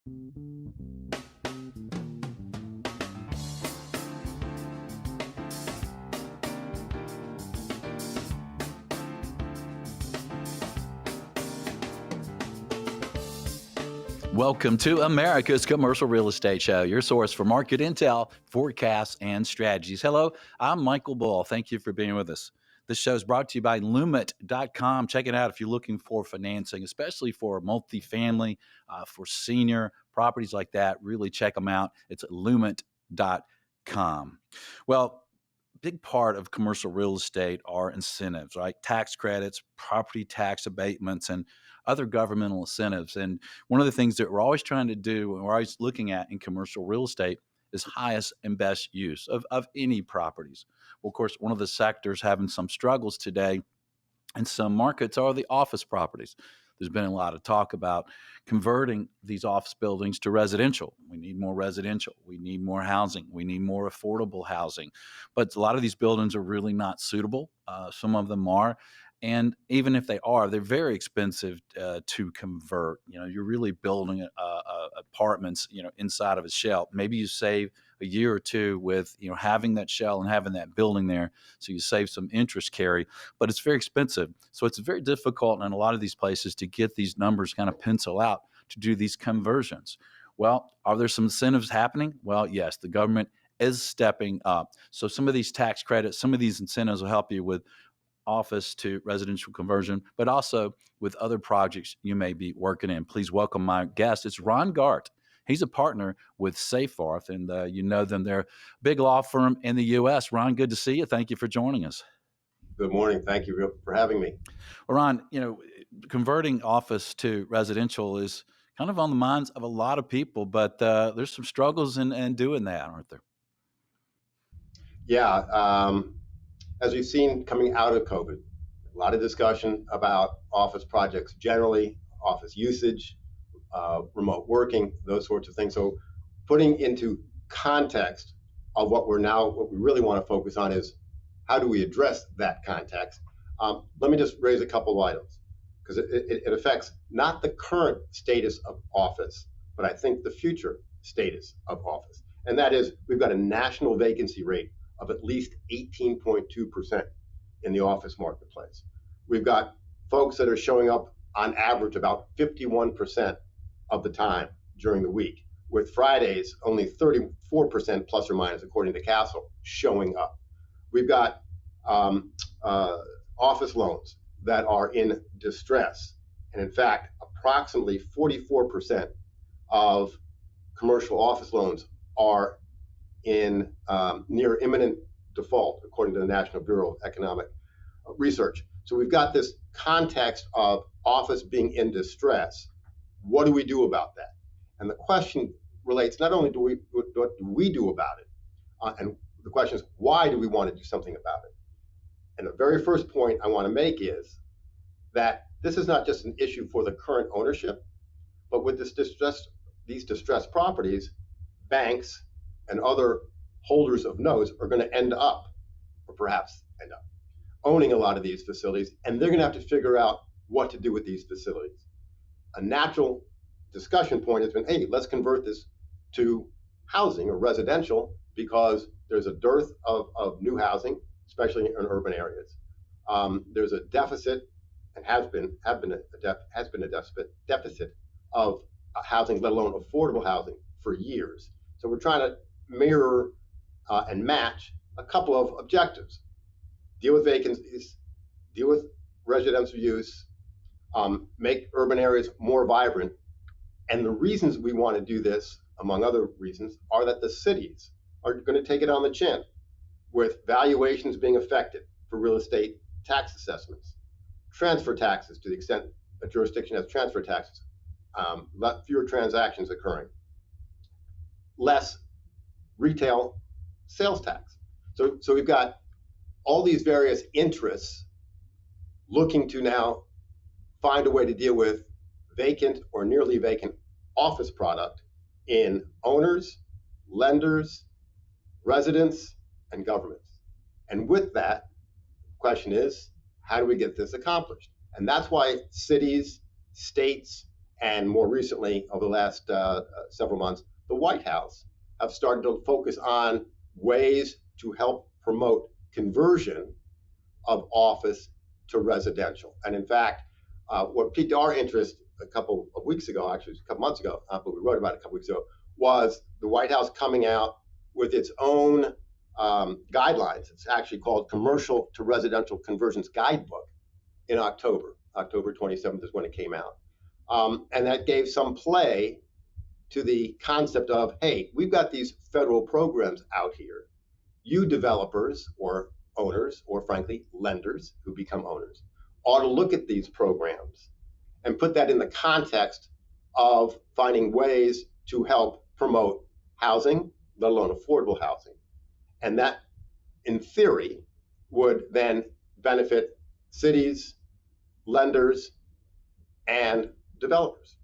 Welcome to America's Commercial Real Estate Show, your source for market intel, forecasts, and strategies. Hello, I'm Michael Bull. Thank you for being with us. This show is brought to you by Lumit.com. Check it out if you're looking for financing, especially for multifamily, for senior properties like that. Really check them out. It's Lumit.com. Well, big part of commercial real estate are incentives, right? Tax credits, property tax abatements, and other governmental incentives. And one of the things that we're always trying to do and we're always looking at in commercial real estate is highest and best use of any properties. Well, of course, one of the sectors having some struggles today in some markets are the office properties. There's been a lot of talk about converting these office buildings to residential. We need more residential. We need more housing. We need more affordable housing. But a lot of these buildings are really not suitable. Some of them are. And even if they are, they're very expensive to convert. You know, you're really building apartments, inside of a shell. Maybe you save a year or two with, having that shell and having that building there. So you save some interest carry, but it's very expensive. So it's very difficult in a lot of these places to get these numbers kind of pencil out to do these conversions. Well, are there some incentives happening? Well, yes, the government is stepping up. So some of these tax credits, some of these incentives will help you with office to residential conversion, but also with other projects you may be working in. Please welcome my guest. It's Ron Gart. He's a partner with Seyfarth, and you know them. They're a big law firm in the U.S. Ron, good to see you. Thank you for joining us. Good morning. Thank you for having me. Well, Ron, converting office to residential is kind of on the minds of a lot of people, but there's some struggles in doing that, aren't there? Yeah. As we've seen coming out of COVID, a lot of discussion about office projects generally, office usage, remote working, those sorts of things. So putting into context of what we really want to focus on is how do we address that context? Let me just raise a couple of items because it affects not the current status of office, but I think the future status of office. And that is we've got a national vacancy rate of at least 18.2% in the office marketplace. We've got folks that are showing up on average about 51% of the time during the week, with Fridays only 34% plus or minus, according to Castle, showing up. We've got office loans that are in distress. And in fact, approximately 44% of commercial office loans are in near imminent default, according to the National Bureau of Economic Research. So we've got this context of office being in distress. What do we do about that? And the question relates not only what do we do about it, and the question is, why do we want to do something about it? And the very first point I want to make is that this is not just an issue for the current ownership, but with these distressed properties, banks and other holders of notes are going to end up, or perhaps end up, owning a lot of these facilities, and they're going to have to figure out what to do with these facilities. A natural discussion point has been, hey, let's convert this to housing or residential because there's a dearth of new housing, especially in urban areas. There's a deficit, and has been a deficit of housing, let alone affordable housing, for years. So we're trying to mirror and match a couple of objectives: deal with vacancies, deal with residential use, make urban areas more vibrant. And the reasons we want to do this, among other reasons, are that the cities are going to take it on the chin with valuations being affected for real estate tax assessments, transfer taxes to the extent a jurisdiction has transfer taxes, fewer transactions occurring, less retail sales tax. So we've got all these various interests looking to now find a way to deal with vacant or nearly vacant office product in owners, lenders, residents, and governments. And with that, the question is, how do we get this accomplished? And that's why cities, states, and more recently, over the last several months, the White House have started to focus on ways to help promote conversion of office to residential. And in fact, what piqued our interest a couple of weeks ago, actually, a couple months ago, but we wrote about it a couple weeks ago, was the White House coming out with its own guidelines. It's actually called Commercial to Residential Conversions Guidebook in October. October 27th is when it came out. And that gave some play to the concept of, hey, we've got these federal programs out here. You developers or owners, or frankly, lenders who become owners, ought to look at these programs and put that in the context of finding ways to help promote housing, let alone affordable housing. And that, in theory, would then benefit cities, lenders, and developers.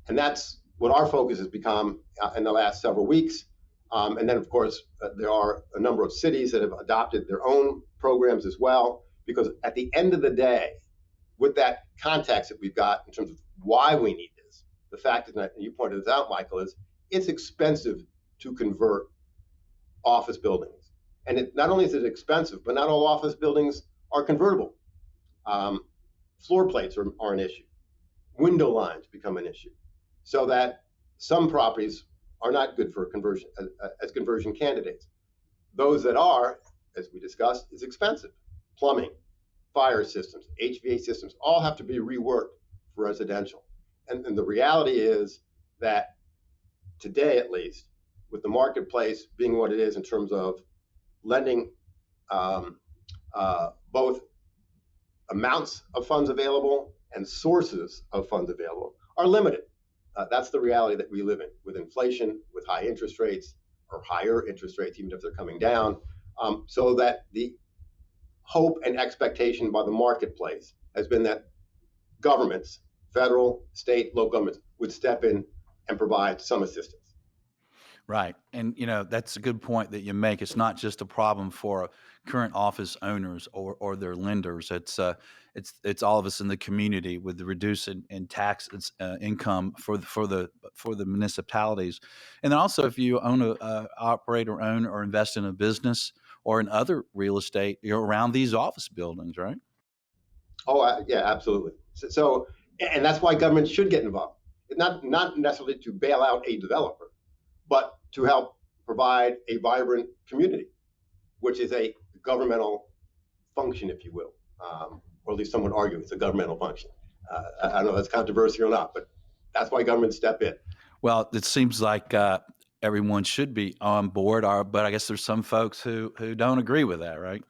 And that's what our focus has become in the last several weeks. And then, of course, there are a number of cities that have adopted their own programs as well, because at the end of the day, with that context that we've got in terms of why we need this, the fact is, and you pointed this out, Michael, is it's expensive to convert office buildings. And not only is it expensive, but not all office buildings are convertible. Floor plates are an issue. Window lines become an issue. So that some properties are not good for conversion as conversion candidates. Those that are, as we discussed, is expensive. Plumbing, fire systems, HVAC systems, all have to be reworked for residential. And the reality is that today, at least, with the marketplace being what it is in terms of lending, both amounts of funds available and sources of funds available are limited. That's the reality that we live in with inflation, with high interest rates or higher interest rates, even if they're coming down. So that the hope and expectation by the marketplace has been that governments, federal, state, local governments, would step in and provide some assistance. Right. And, that's a good point that you make. It's not just a problem for current office owners or their lenders. It's all of us in the community with the reduce in tax income for the municipalities. And then also, if you operate or own or invest in a business or in other real estate, you're around these office buildings, right? Oh, yeah, absolutely. And that's why government should get involved. It's not necessarily to bail out a developer, but to help provide a vibrant community, which is a governmental function, if you will, or at least some would argue it's a governmental function. I don't know if that's controversial or not, but that's why governments step in. Well, it seems like everyone should be on board, but I guess there's some folks who don't agree with that, right?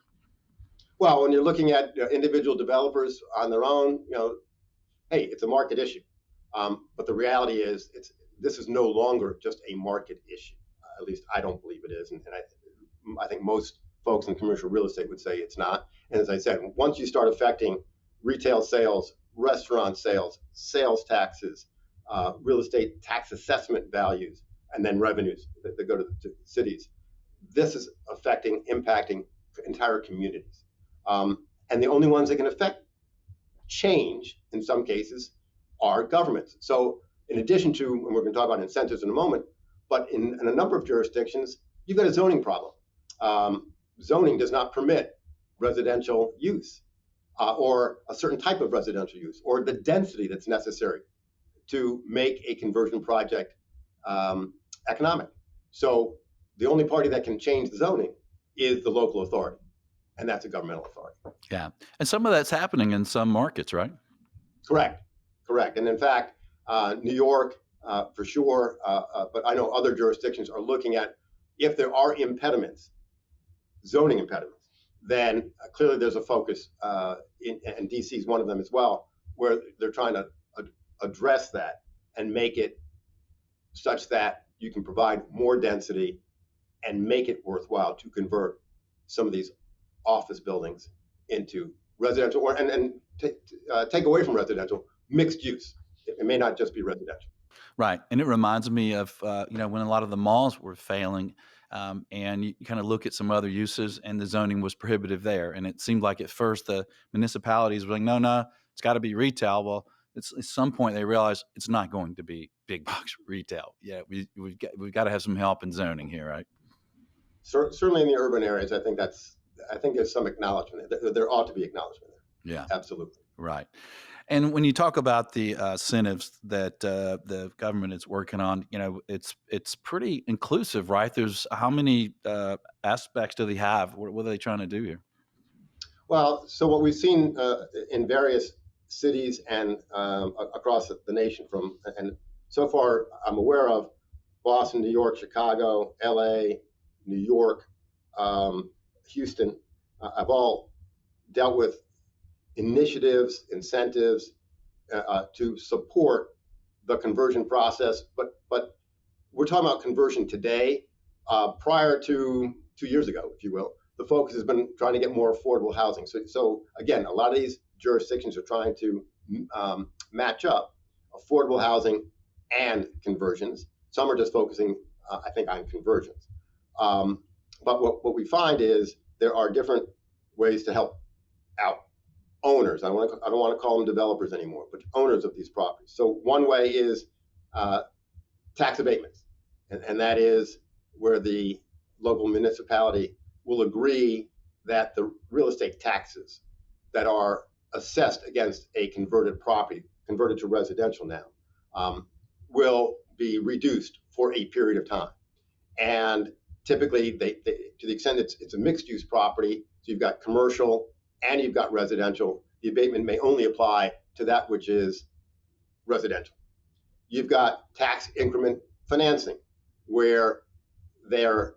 Well, when you're looking at individual developers on their own, hey, it's a market issue. But the reality is, this is no longer just a market issue. At least I don't believe it is, and I think most folks in commercial real estate would say it's not. And as I said, once you start affecting retail sales, restaurant sales, sales taxes, real estate tax assessment values, and then revenues that go to cities, this is impacting entire communities. And the only ones that can affect change in some cases are governments. So in addition to, and we're going to talk about incentives in a moment, but in a number of jurisdictions, you've got a zoning problem. Zoning does not permit residential use or a certain type of residential use or the density that's necessary to make a conversion project economic. So the only party that can change the zoning is the local authority, and that's a governmental authority. Yeah. And some of that's happening in some markets, right? Correct. And in fact, New York, for sure, but I know other jurisdictions are looking at if there are impediments, zoning impediments, then clearly there's a focus, and DC is one of them as well, where they're trying to address that and make it such that you can provide more density and make it worthwhile to convert some of these office buildings into residential, or and take away from residential mixed use. It may not just be residential. Right. And it reminds me of, when a lot of the malls were failing, and you kind of look at some other uses and the zoning was prohibitive there. And it seemed like at first the municipalities were like, no, it's got to be retail. Well, at some point they realize it's not going to be big box retail. Yeah, we've got to have some help in zoning here, right? Certainly in the urban areas, I think there's some acknowledgement. There ought to be acknowledgement Yeah, there. Absolutely. right. And when you talk about the incentives that the government is working on, it's pretty inclusive, right? There's how many aspects do they have? What are they trying to do here? Well, so what we've seen in various cities and across the nation, and so far I'm aware of Boston, New York, Chicago, L.A., New York, Houston, have all dealt with initiatives, incentives to support the conversion process. But we're talking about conversion today. Prior to 2 years ago, if you will, the focus has been trying to get more affordable housing. So again, a lot of these jurisdictions are trying to match up affordable housing and conversions. Some are just focusing, I think, on conversions. But what we find is there are different ways to help out owners. I don't want to call them developers anymore, but owners of these properties. So one way is tax abatements, and that is where the local municipality will agree that the real estate taxes that are assessed against a converted property, converted to residential now, will be reduced for a period of time. And typically, they to the extent it's a mixed-use property, so you've got commercial and you've got residential, the abatement may only apply to that which is residential. You've got tax increment financing, where there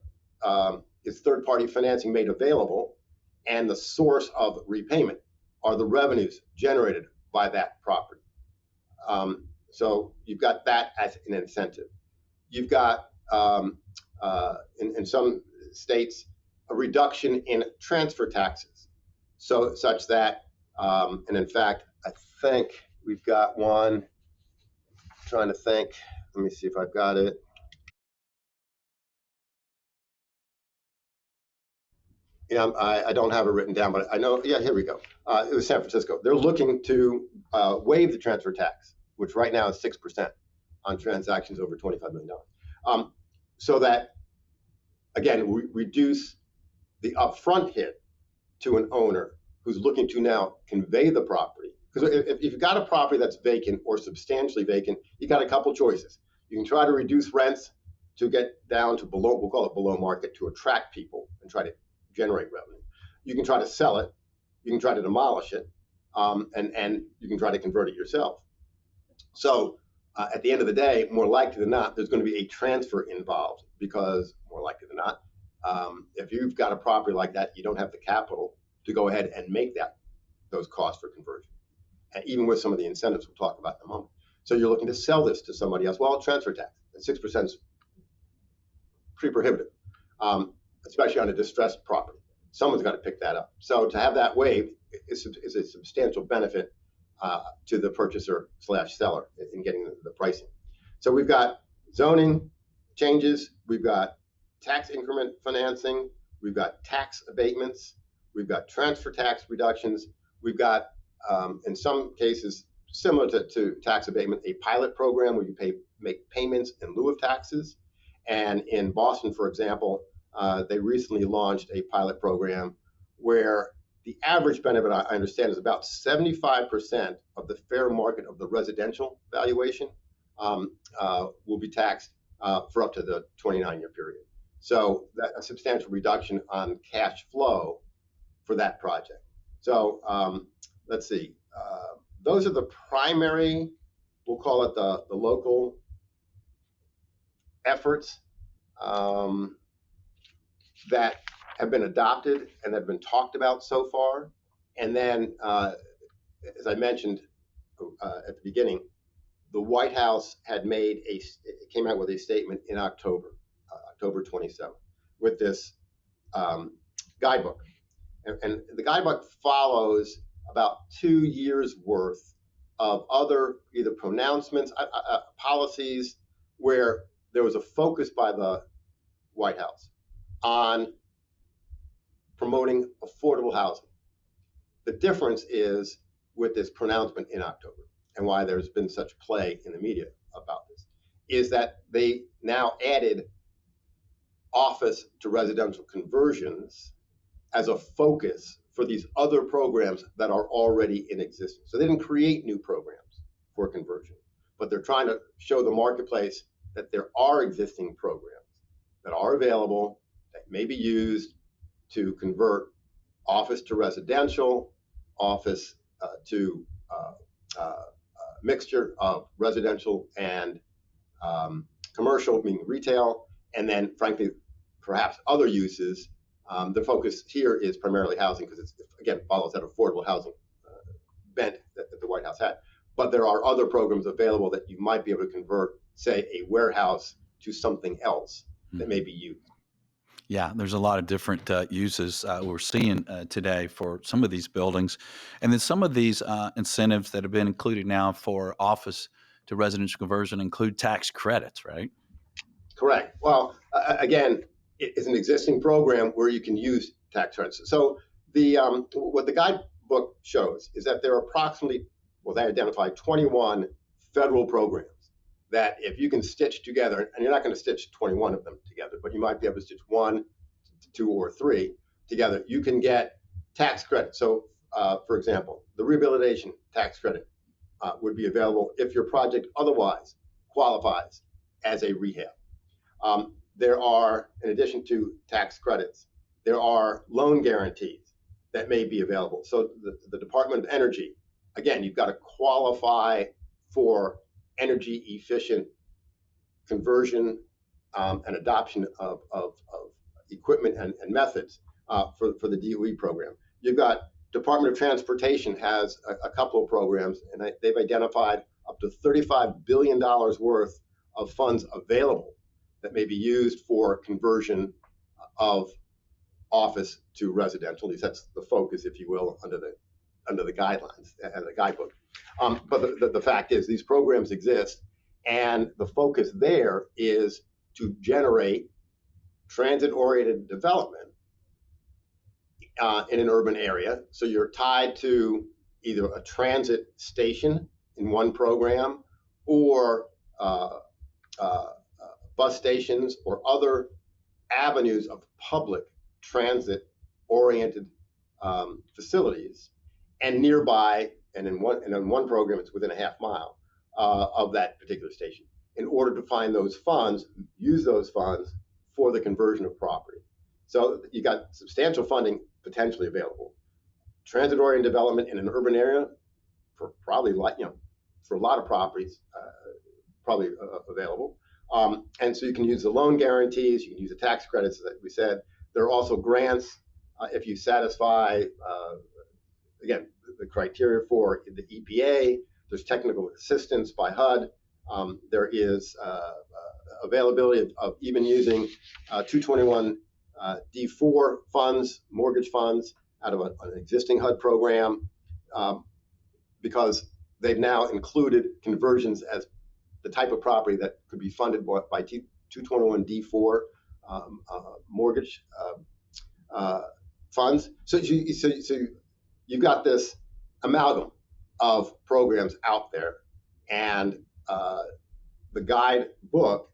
is third-party financing made available, and the source of repayment are the revenues generated by that property. So you've got that as an incentive. You've got, in some states, a reduction in transfer taxes, so such that, and in fact, I think we've got one. I'm trying to think. Let me see if I've got it. Yeah, I don't have it written down, but I know. Yeah, here we go. It was San Francisco. They're looking to waive the transfer tax, which right now is 6% on transactions over $25 million, so that again we reduce the upfront hit to an owner who's looking to now convey the property. Because if you've got a property that's vacant or substantially vacant, you got a couple choices. You can try to reduce rents to get down to below, we'll call it below market, to attract people and try to generate revenue. You can try to sell it. You can try to demolish it, and you can try to convert it yourself. So at the end of the day, more likely than not, there's going to be a transfer involved, because more likely than not, if you've got a property like that, you don't have the capital to go ahead and make those costs for conversion, and even with some of the incentives we'll talk about in a moment. So you're looking to sell this to somebody else. Well, transfer tax at 6% is pretty prohibitive, especially on a distressed property. Someone's got to pick that up. So to have that waived is a substantial benefit to the purchaser / seller in getting the pricing. So we've got zoning changes, we've got tax increment financing, we've got tax abatements, we've got transfer tax reductions, we've got, in some cases, similar to tax abatement, a pilot program where you make payments in lieu of taxes. And in Boston, for example, they recently launched a pilot program where the average benefit, I understand, is about 75% of the fair market of the residential valuation will be taxed for up to the 29-year period. So that's a substantial reduction on cash flow for that project. So let's see. Those are the primary, we'll call it the local efforts that have been adopted and have been talked about so far. And then, as I mentioned at the beginning, the White House had came out with a statement in October 27th, with this guidebook. And the guidebook follows about 2 years worth of other either pronouncements, policies, where there was a focus by the White House on promoting affordable housing. The difference is with this pronouncement in October. and why there's been such play in the media about this, is that they now added office to residential conversions as a focus for these other programs that are already in existence. So they didn't create new programs for conversion, but they're trying to show the marketplace that there are existing programs that are available that may be used to convert office to residential, office to mixture of residential and commercial, meaning retail, and then, frankly, perhaps other uses. The focus here is primarily housing because it, again, follows that affordable housing bent that the White House had. But there are other programs available that you might be able to convert, say, a warehouse to something else that may be used. Yeah, there's a lot of different uses we're seeing today for some of these buildings. And then some of these incentives that have been included now for office to residential conversion include tax credits, right? Correct. Well, again, it's an existing program where you can use tax credits. So what the guidebook shows is that there are approximately, well, they identified 21 federal programs that if you can stitch together, and you're not going to stitch 21 of them together, but you might be able to stitch 1, 2, or 3 together, you can get tax credit. So, for example, the rehabilitation tax credit would be available if your project otherwise qualifies as a rehab. There are, in addition to tax credits, there are loan guarantees that may be available. So the Department of Energy, again, you've got to qualify for energy efficient conversion and adoption of equipment and methods for the DOE program. You've got Department of Transportation has a couple of programs, and they've identified up to $35 billion worth of funds available that may be used for conversion of office to residential. At least that's the focus, if you will, under the guidelines and the guidebook. But the fact is, these programs exist, and the focus there is to generate transit-oriented development in an urban area. So you're tied to either a transit station in one program or bus stations or other avenues of public transit-oriented facilities, and nearby, and in one program, it's within a half mile of that particular station. In order to find those funds, use those funds for the conversion of property. So you got substantial funding potentially available. Transit-oriented development in an urban area, for probably for a lot of properties, probably available. And so you can use the loan guarantees, you can use the tax credits that we said. There are also grants if you satisfy, again, the criteria for the EPA. There's technical assistance by HUD. There is availability of even using 221 D4 funds, mortgage funds, out of an existing HUD program, because they've now included conversions as the type of property that could be funded by 221 D4 mortgage funds. So you've got this amalgam of programs out there, and the guide book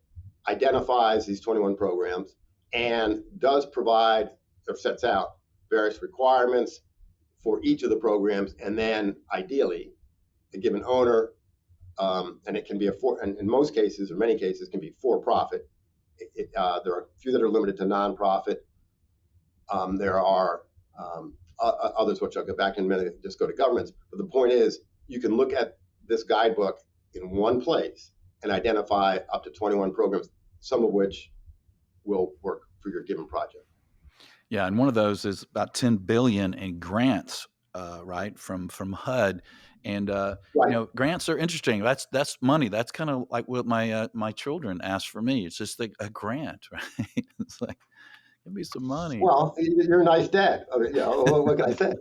identifies these 21 programs and does provide or sets out various requirements for each of the programs, and then ideally a given owner, and it can be and in most cases or many cases can be for profit. There are a few that are limited to nonprofit. There are others which I'll get back in a minute, just go to governments. But the point is, you can look at this guidebook in one place and identify up to 21 programs, some of which will work for your given project. Yeah, and one of those is about 10 billion in grants, right, from HUD, and Right. grants are interesting. That's money. That's kind of like what my children ask for me. It's just a grant, right? It's like, give me some money. Well, you're a nice dad. I mean, what can I say?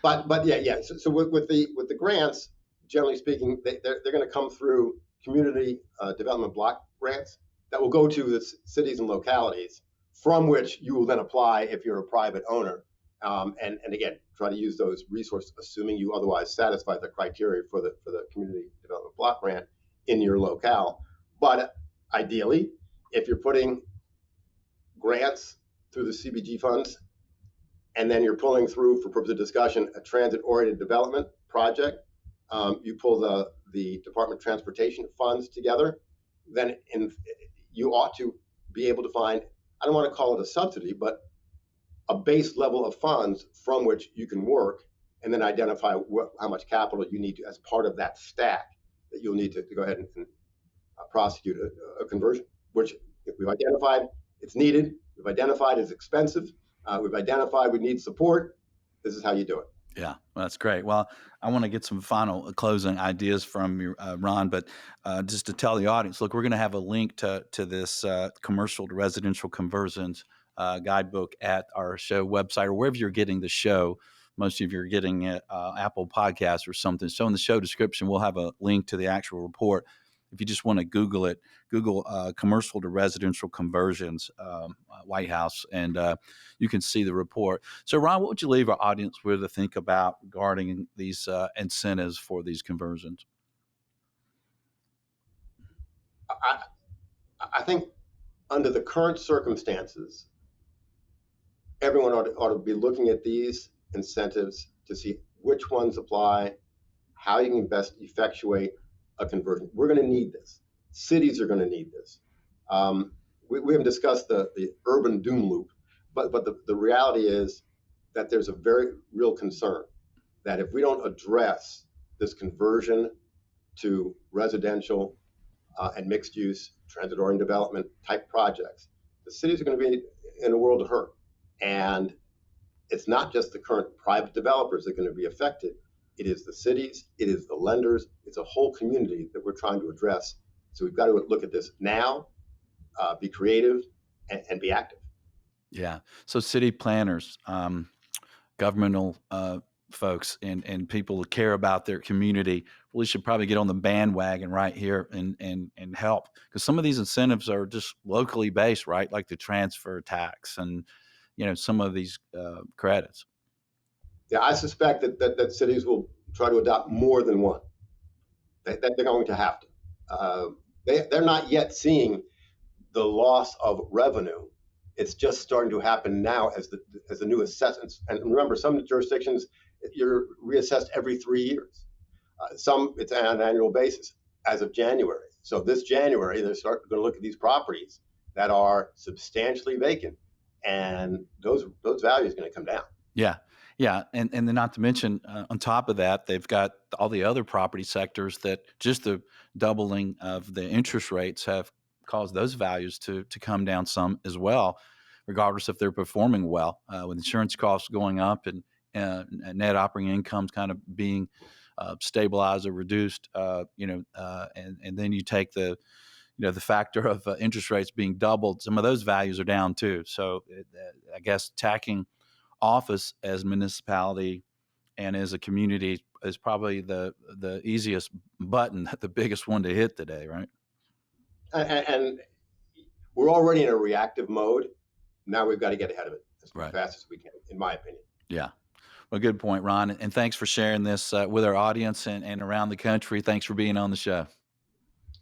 But yeah. So with the grants, generally speaking, they're going to come through community development block grants that will go to the cities and localities, from which you will then apply if you're a private owner And again, try to use those resources, assuming you otherwise satisfy the criteria for the community development block grant in your locale. But ideally, if you're putting grants through the CBG funds, and then you're pulling through, for purpose of discussion, a transit-oriented development project, you pull the Department of Transportation funds together, then you ought to be able to find, I don't want to call it a subsidy, but a base level of funds from which you can work, and then identify how much capital you need to, as part of that stack, that you'll need to go ahead and prosecute a conversion, which if we've identified it's needed, we've identified it's expensive, we've identified we need support, this is how you do it. Yeah, well, that's great. Well, I want to get some final closing ideas from you, Ron, but just to tell the audience, look, we're going to have a link to this commercial to residential conversions guidebook at our show website, or wherever you're getting the show. Most of you are getting it Apple Podcasts or something. So in the show description, we'll have a link to the actual report. If you just want to Google it, Google commercial to residential conversions, White House, and you can see the report. So, Ron, what would you leave our audience with to think about regarding these incentives for these conversions? I think under the current circumstances, everyone ought to be looking at these incentives to see which ones apply, how you can best effectuate a conversion. We're going to need this. Cities are going to need this. We haven't discussed the urban doom loop, but the reality is that there's a very real concern that if we don't address this conversion to residential and mixed use, transit-oriented development type projects, the cities are going to be in a world of hurt. And it's not just the current private developers that are going to be affected. It is the cities, it is the lenders, it's a whole community that we're trying to address. So we've got to look at this now, be creative, and be active. Yeah. So city planners, governmental folks, and people who care about their community really should probably get on the bandwagon right here and help, because some of these incentives are just locally based, right? Like the transfer tax and some of these credits. Yeah, I suspect that cities will try to adopt more than one. That they're going to have to. They're not yet seeing the loss of revenue. It's just starting to happen now as the new assessments. And remember, some jurisdictions you're reassessed every 3 years. Some it's on an annual basis as of January. So this January, they're going to look at these properties that are substantially vacant, and those values are going to come down. Yeah. Yeah. And then not to mention, on top of that, they've got all the other property sectors that just the doubling of the interest rates have caused those values to come down some as well, regardless if they're performing well, with insurance costs going up and net operating incomes kind of being stabilized or reduced, and then you take the factor of interest rates being doubled, some of those values are down too. So I guess tacking office as municipality and as a community is probably the easiest button, the biggest one to hit today, right? And we're already in a reactive mode. Now we've got to get ahead of it as Right. fast as we can, in my opinion. Yeah. Well, good point, Ron. And thanks for sharing this with our audience and around the country. Thanks for being on the show.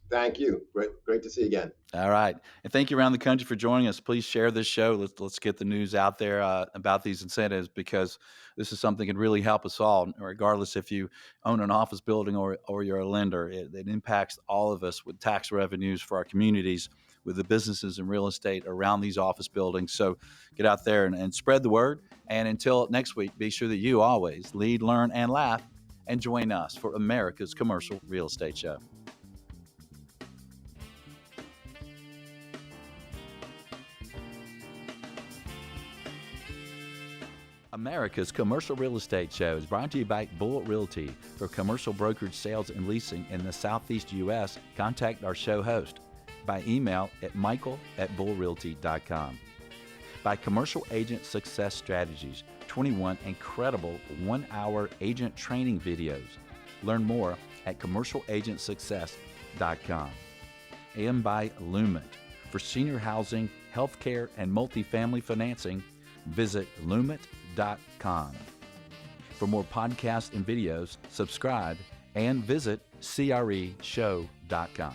Thank you. Great to see you again. All right. And thank you around the country for joining us. Please share this show. Let's get the news out there about these incentives, because this is something that can really help us all, regardless if you own an office building or you're a lender. It impacts all of us with tax revenues for our communities, with the businesses and real estate around these office buildings. So get out there and spread the word. And until next week, be sure that you always lead, learn, and laugh, and join us for America's Commercial Real Estate Show. America's Commercial Real Estate Show is brought to you by Bull Realty. For commercial brokerage sales and leasing in the Southeast U.S., contact our show host by email at michael@bullrealty.com. By Commercial Agent Success Strategies, 21 incredible one-hour agent training videos. Learn more at commercialagentsuccess.com. And by Lument. For senior housing, healthcare, and multifamily financing, visit lument.com. For more podcasts and videos, subscribe and visit CREshow.com.